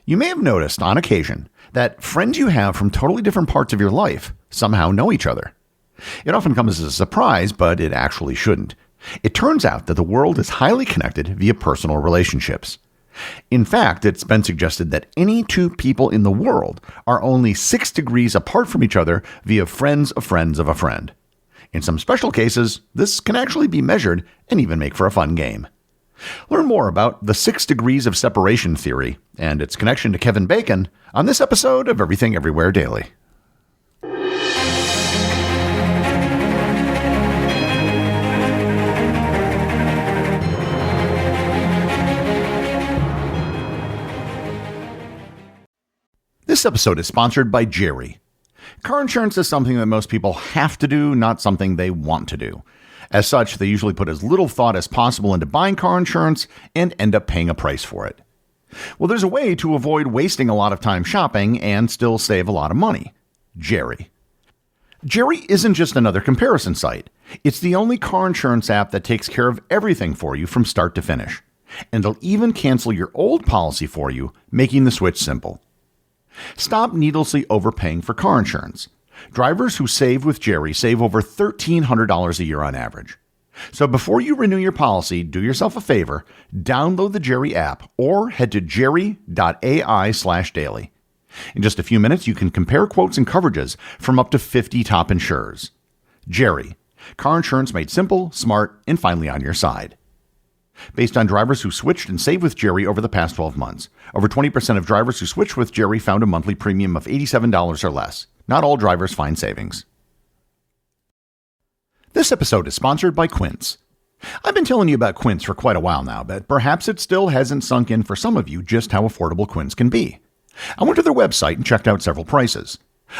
You may have noticed on occasion that friends you have from totally different parts of your life somehow know each other. It often comes as a surprise, but it actually shouldn't. It turns out that the world is highly connected via personal relationships. In fact, it's been suggested that any two people in the world are only 6 degrees apart from each other via friends of friends of a friend. In some special cases, this can actually be measured and even make for a fun game. Learn more about the 6 degrees of separation theory and its connection to Kevin Bacon on this episode of Everything Everywhere Daily. This episode is sponsored by Jerry. Car insurance is something that most people have to do, not something they want to do. As such, they usually put as little thought as possible into buying car insurance and end up paying a price for it. Well, there's a way to avoid wasting a lot of time shopping and still save a lot of money. Jerry. Jerry isn't just another comparison site. It's the only car insurance app that takes care of everything for you from start to finish. And they'll even cancel your old policy for you, making the switch simple. Stop needlessly overpaying for car insurance. Drivers who save with Jerry save over $1,300 a year on average. So before you renew your policy, do yourself a favor, download the Jerry app or head to jerry.ai/daily. In just a few minutes, you can compare quotes and coverages from up to 50 top insurers. Jerry, car insurance made simple, smart, and finally on your side. Based on drivers who switched and saved with Jerry over the past 12 months, over 20% of drivers who switched with Jerry found a monthly premium of $87 or less. Not all drivers find savings. This episode is sponsored by Quince. I've been telling you about Quince for quite a while now, but perhaps it still hasn't sunk in for some of you just how affordable Quince can be. I went to their website and checked out several prices.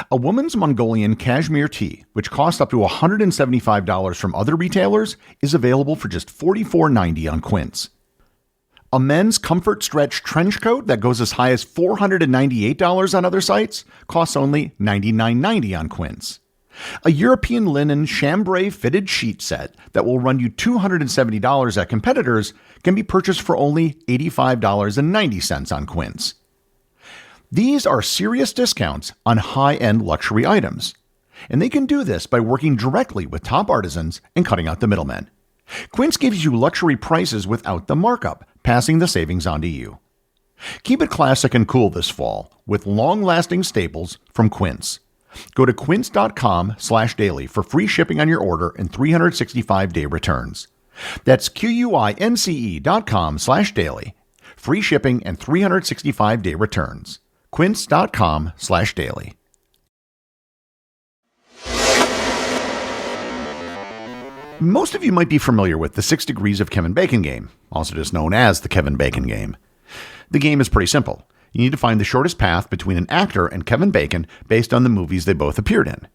A woman's Mongolian cashmere tee, which costs up to $175 from other retailers, is available for just $44.90 on Quince. A men's comfort stretch trench coat that goes as high as $498 on other sites costs only $99.90 on Quince. A European linen chambray fitted sheet set that will run you $270 at competitors can be purchased for only $85.90 on Quince. These are serious discounts on high-end luxury items, and they can do this by working directly with top artisans and cutting out the middlemen. Quince gives you luxury prices without the markup, passing the savings on to you. Keep it classic and cool this fall with long-lasting staples from Quince. Go to quince.com/daily for free shipping on your order and 365-day returns. That's QUINCE.com/daily. Free shipping and 365-day returns. Quince.com/daily. Most of you might be familiar with the 6 degrees of Kevin Bacon game, also just known as the Kevin Bacon game. The game is pretty simple. You need to find the shortest path between an actor and Kevin Bacon based on the movies they both appeared in.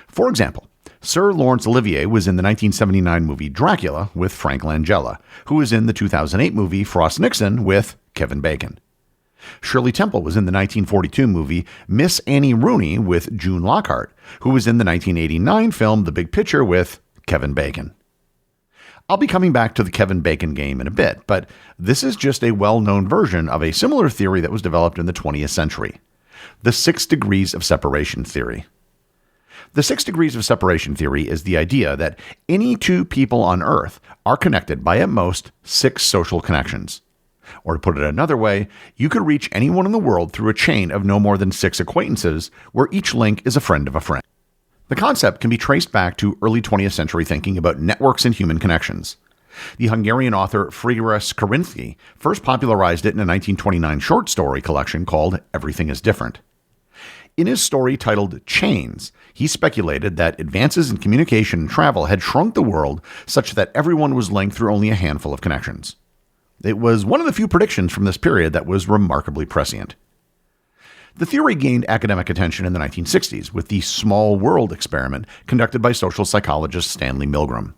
For example, Sir Laurence Olivier was in the 1979 movie Dracula with Frank Langella, who was in the 2008 movie Frost Nixon with Kevin Bacon. Shirley Temple was in the 1942 movie Miss Annie Rooney with June Lockhart, who was in the 1989 film The Big Picture with Kevin Bacon. I'll be coming back to the Kevin Bacon game in a bit, but this is just a well-known version of a similar theory that was developed in the 20th century, the 6 degrees of separation theory. The 6 degrees of separation theory is the idea that any two people on Earth are connected by at most 6 social connections. Or to put it another way, you could reach anyone in the world through a chain of no more than 6 acquaintances, where each link is a friend of a friend. The concept can be traced back to early 20th century thinking about networks and human connections. The Hungarian author Frigyes Karinthy first popularized it in a 1929 short story collection called Everything is Different. In his story titled Chains, he speculated that advances in communication and travel had shrunk the world such that everyone was linked through only a handful of connections. It was one of the few predictions from this period that was remarkably prescient. The theory gained academic attention in the 1960s with the small world experiment conducted by social psychologist Stanley Milgram.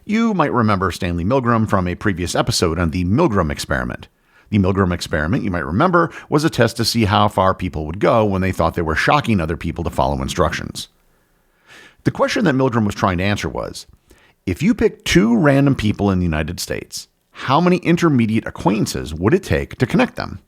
You might remember Stanley Milgram from a previous episode on the Milgram experiment. The Milgram experiment, you might remember, was a test to see how far people would go when they thought they were shocking other people to follow instructions. The question that Milgram was trying to answer was, if you pick 2 random people in the United States, how many intermediate acquaintances would it take to connect them?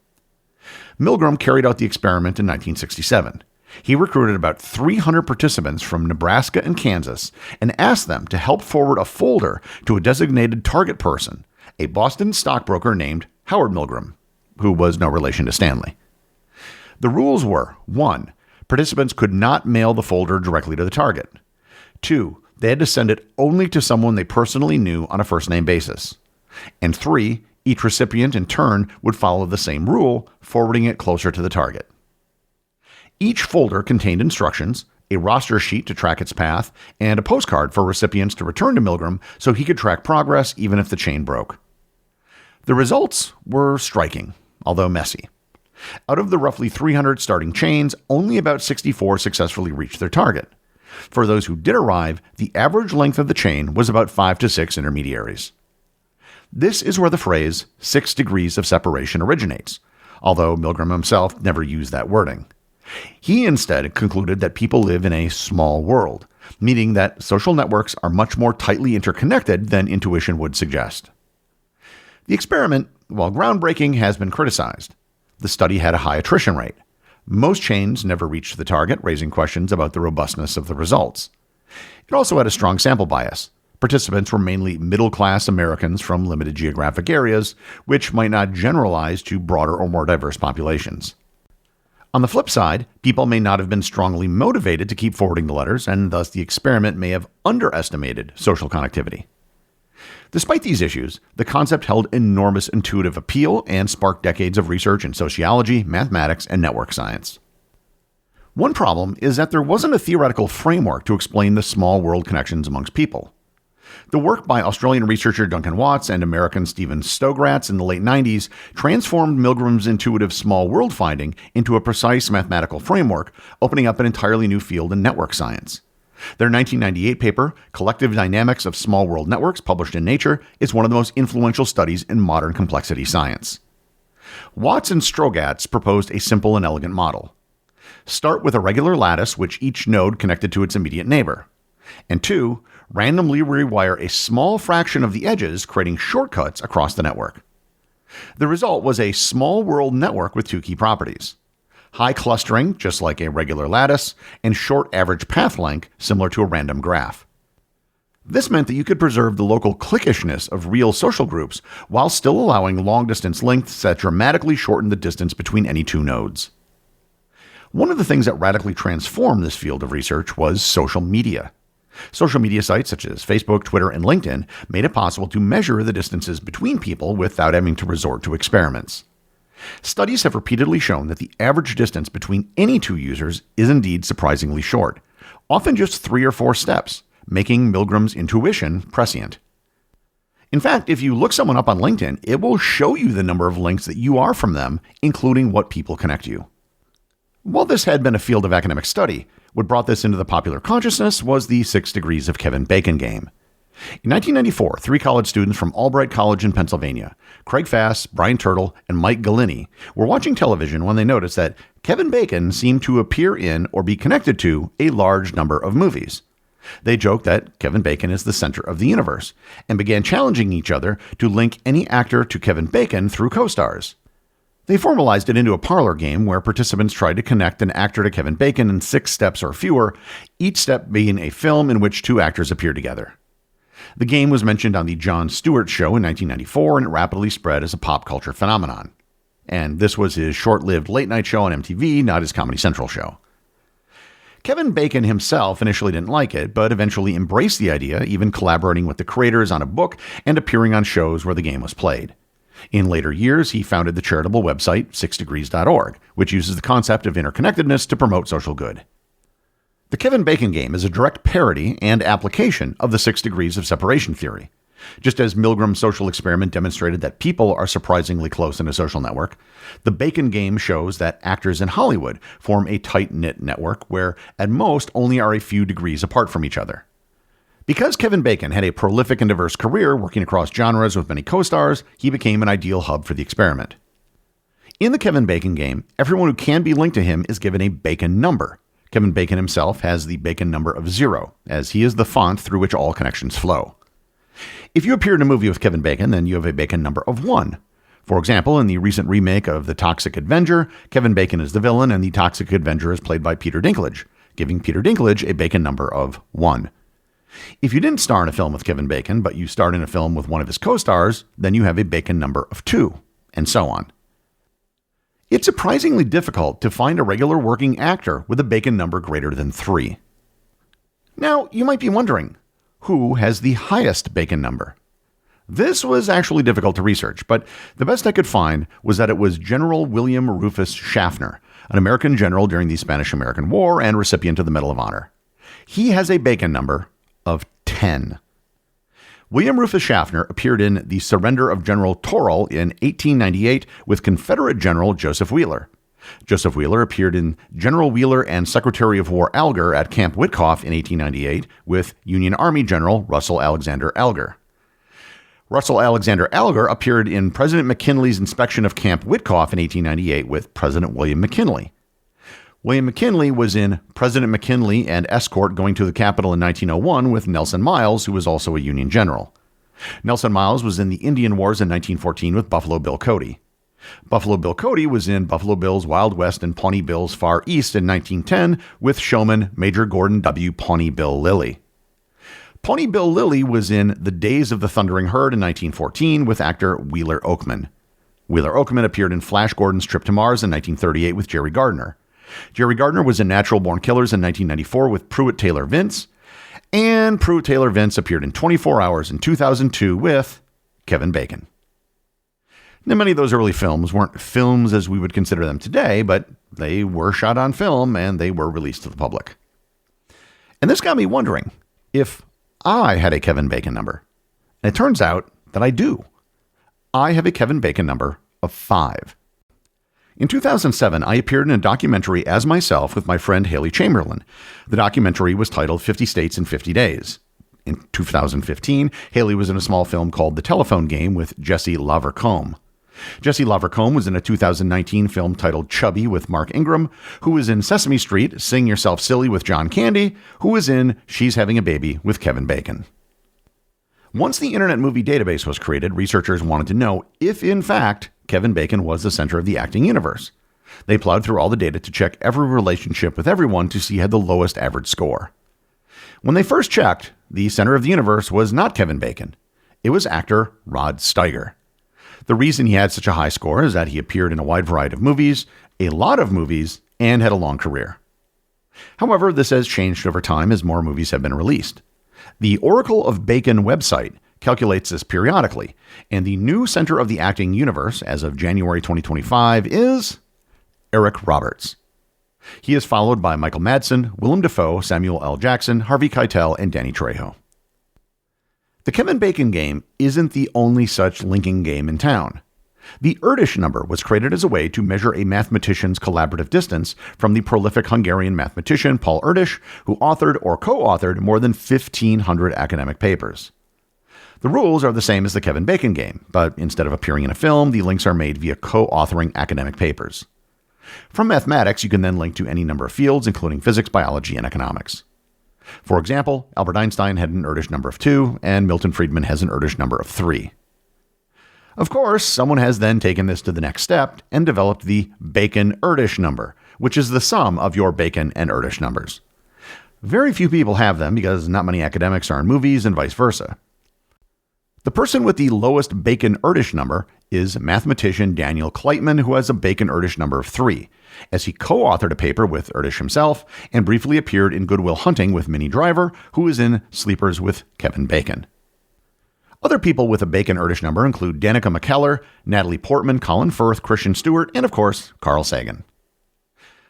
Milgram carried out the experiment in 1967. He recruited about 300 participants from Nebraska and Kansas and asked them to help forward a folder to a designated target person, a Boston stockbroker named Howard Milgram, who was no relation to Stanley. The rules were: 1. Participants could not mail the folder directly to the target. 2. They had to send it only to someone they personally knew on a first-name basis. And 3. Each recipient in turn would follow the same rule, forwarding it closer to the target. Each folder contained instructions, a roster sheet to track its path, and a postcard for recipients to return to Milgram so he could track progress even if the chain broke. The results were striking, although messy. Out of the roughly 300 starting chains, only about 64 successfully reached their target. For those who did arrive, the average length of the chain was about 5 to 6 intermediaries. This is where the phrase 6 degrees of separation originates, although Milgram himself never used that wording. He instead concluded that people live in a small world, meaning that social networks are much more tightly interconnected than intuition would suggest. The experiment, while groundbreaking, has been criticized. The study had a high attrition rate. Most chains never reached the target, raising questions about the robustness of the results. It also had a strong sample bias. Participants were mainly middle-class Americans from limited geographic areas, which might not generalize to broader or more diverse populations. On the flip side, people may not have been strongly motivated to keep forwarding the letters, and thus the experiment may have underestimated social connectivity. Despite these issues, the concept held enormous intuitive appeal and sparked decades of research in sociology, mathematics, and network science. One problem is that there wasn't a theoretical framework to explain the small world connections amongst people. The work by Australian researcher Duncan Watts and American Stephen Stogratz in the late 90s transformed Milgram's intuitive small world finding into a precise mathematical framework, opening up an entirely new field in network science. Their 1998 paper, Collective Dynamics of Small World Networks, published in Nature, is one of the most influential studies in modern complexity science. Watts and Strogatz proposed a simple and elegant model. Start with a regular lattice which each node connected to its immediate neighbor. And 2, randomly rewire a small fraction of the edges, creating shortcuts across the network. The result was a small world network with 2 key properties: high clustering, just like a regular lattice, and short average path length, similar to a random graph. This meant that you could preserve the local cliquishness of real social groups while still allowing long-distance lengths that dramatically shorten the distance between any 2 nodes. One of the things that radically transformed this field of research was social media. Social media sites such as Facebook, Twitter, and LinkedIn made it possible to measure the distances between people without having to resort to experiments. Studies have repeatedly shown that the average distance between any 2 users is indeed surprisingly short, often just 3 or 4 steps, making Milgram's intuition prescient. In fact, if you look someone up on LinkedIn, it will show you the number of links that you are from them, including what people connect you. While this had been a field of academic study, what brought this into the popular consciousness was the 6 degrees of Kevin Bacon game. In 1994, 3 college students from Albright College in Pennsylvania, Craig Fass, Brian Turtle, and Mike Galini, were watching television when they noticed that Kevin Bacon seemed to appear in or be connected to a large number of movies. They joked that Kevin Bacon is the center of the universe, and began challenging each other to link any actor to Kevin Bacon through co-stars. They formalized it into a parlor game where participants tried to connect an actor to Kevin Bacon in 6 steps or fewer, each step being a film in which 2 actors appear together. The game was mentioned on The Jon Stewart Show in 1994, and it rapidly spread as a pop culture phenomenon. And this was his short-lived late-night show on MTV, not his Comedy Central show. Kevin Bacon himself initially didn't like it, but eventually embraced the idea, even collaborating with the creators on a book and appearing on shows where the game was played. In later years, he founded the charitable website 6degrees.org, which uses the concept of interconnectedness to promote social good. The Kevin Bacon game is a direct parody and application of the 6 degrees of separation theory. Just as Milgram's social experiment demonstrated that people are surprisingly close in a social network, the Bacon game shows that actors in Hollywood form a tight-knit network where, at most, only are a few degrees apart from each other. Because Kevin Bacon had a prolific and diverse career working across genres with many co-stars, he became an ideal hub for the experiment. In the Kevin Bacon game, everyone who can be linked to him is given a Bacon number. Kevin Bacon himself has the Bacon number of 0, as he is the font through which all connections flow. If you appear in a movie with Kevin Bacon, then you have a Bacon number of 1. For example, in the recent remake of The Toxic Avenger, Kevin Bacon is the villain and the Toxic Avenger is played by Peter Dinklage, giving Peter Dinklage a Bacon number of 1. If you didn't star in a film with Kevin Bacon, but you starred in a film with one of his co-stars, then you have a Bacon number of 2, and so on. It's surprisingly difficult to find a regular working actor with a Bacon number greater than 3. Now, you might be wondering, who has the highest Bacon number? This was actually difficult to research, but the best I could find was that it was General William Rufus Schaffner, an American general during the Spanish-American War and recipient of the Medal of Honor. He has a Bacon number of 10. William Rufus Schaffner appeared in The Surrender of General Toral in 1898 with Confederate General Joseph Wheeler. Joseph Wheeler appeared in General Wheeler and Secretary of War Alger at Camp Witkoff in 1898 with Union Army General Russell Alexander Alger. Russell Alexander Alger appeared in President McKinley's inspection of Camp Witkoff in 1898 with President William McKinley. William McKinley was in President McKinley and Escort Going to the Capitol in 1901 with Nelson Miles, who was also a Union general. Nelson Miles was in the Indian Wars in 1914 with Buffalo Bill Cody. Buffalo Bill Cody was in Buffalo Bill's Wild West and Pawnee Bill's Far East in 1910 with showman Major Gordon W. Pawnee Bill Lilly. Pawnee Bill Lilly was in The Days of the Thundering Herd in 1914 with actor Wheeler Oetken. Wheeler Oetken appeared in Flash Gordon's Trip to Mars in 1938 with Jerry Gardner. Jerry Gardner was in Natural Born Killers in 1994 with Pruitt Taylor Vince, and Pruitt Taylor Vince appeared in 24 Hours in 2002 with Kevin Bacon. Now, many of those early films weren't films as we would consider them today, but they were shot on film and they were released to the public. And this got me wondering if I had a Kevin Bacon number. And it turns out that I do. I have a Kevin Bacon number of 5. In 2007, I appeared in a documentary as myself with my friend Haley Chamberlain. The documentary was titled 50 States in 50 Days. In 2015, Haley was in a small film called The Telephone Game with Jesse Lavercombe. Jesse Lavercombe was in a 2019 film titled Chubby with Mark Ingram, who was in Sesame Street, Sing Yourself Silly with John Candy, who was in She's Having a Baby with Kevin Bacon. Once the Internet Movie Database was created, researchers wanted to know if, in fact, Kevin Bacon was the center of the acting universe. They plowed through all the data to check every relationship with everyone to see who had the lowest average score. When they first checked, the center of the universe was not Kevin Bacon. It was actor Rod Steiger. The reason he had such a high score is that he appeared in a wide variety of movies, a lot of movies, and had a long career. However, this has changed over time as more movies have been released. The Oracle of Bacon website calculates this periodically, and the new center of the acting universe as of January 2025 is Eric Roberts. He is followed by Michael Madsen, Willem Dafoe, Samuel L. Jackson, Harvey Keitel, and Danny Trejo. The Kevin Bacon game isn't the only such linking game in town. The Erdős number was created as a way to measure a mathematician's collaborative distance from the prolific Hungarian mathematician Paul Erdős, who authored or co-authored more than 1,500 academic papers. The rules are the same as the Kevin Bacon game, but instead of appearing in a film, the links are made via co-authoring academic papers. From mathematics, you can then link to any number of fields, including physics, biology, and economics. For example, Albert Einstein had an Erdős number of 2, and Milton Friedman has an Erdős number of 3. Of course, someone has then taken this to the next step and developed the Bacon-Erdős number, which is the sum of your Bacon and Erdős numbers. Very few people have them because not many academics are in movies and vice versa. The person with the lowest Bacon-Erdős number is mathematician Daniel Kleitman, who has a Bacon-Erdős number of 3, as he co-authored a paper with Erdős himself and briefly appeared in Good Will Hunting with Minnie Driver, who is in Sleepers with Kevin Bacon. Other people with a Bacon-Erdős number include Danica McKellar, Natalie Portman, Colin Firth, Christian Stewart, and of course, Carl Sagan.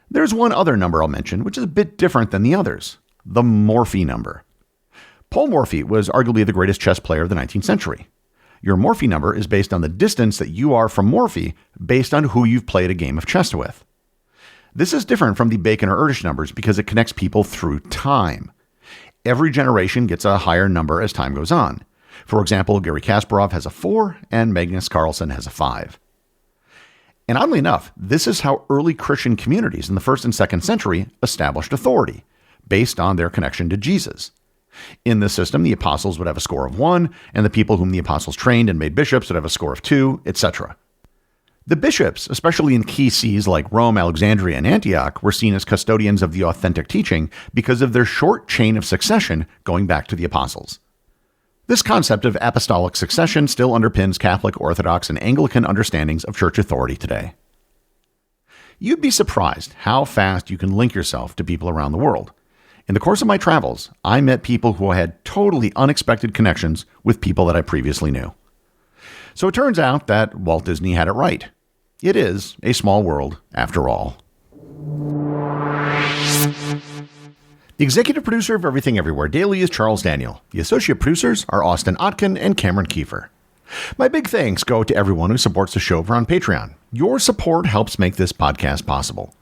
There's one other number I'll mention, which is a bit different than the others, the Morphy number. Paul Morphy was arguably the greatest chess player of the 19th century. Your Morphy number is based on the distance that you are from Morphy based on who you've played a game of chess with. This is different from the Bacon or Erdős numbers because it connects people through time. Every generation gets a higher number as time goes on. For example, Garry Kasparov has a 4 and Magnus Carlsen has a 5. And oddly enough, this is how early Christian communities in the 1st and 2nd century established authority, based on their connection to Jesus. In this system, the apostles would have a score of 1, and the people whom the apostles trained and made bishops would have a score of 2, etc. The bishops, especially in key sees like Rome, Alexandria, and Antioch, were seen as custodians of the authentic teaching because of their short chain of succession going back to the apostles. This concept of apostolic succession still underpins Catholic, Orthodox, and Anglican understandings of church authority today. You'd be surprised how fast you can link yourself to people around the world. In the course of my travels, I met people who had totally unexpected connections with people that I previously knew. So it turns out that Walt Disney had it right. It is a small world, after all. The executive producer of Everything Everywhere Daily is Charles Daniel. The associate producers are Austin Oetken and Cameron Kieffer. My big thanks go to everyone who supports the show over on Patreon. Your support helps make this podcast possible.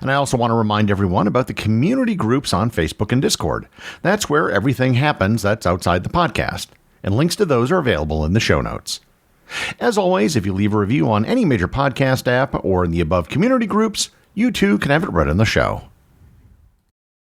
And I also want to remind everyone about the community groups on Facebook and Discord. That's where everything happens that's outside the podcast. And links to those are available in the show notes. As always, if you leave a review on any major podcast app or in the above community groups, you too can have it read on the show.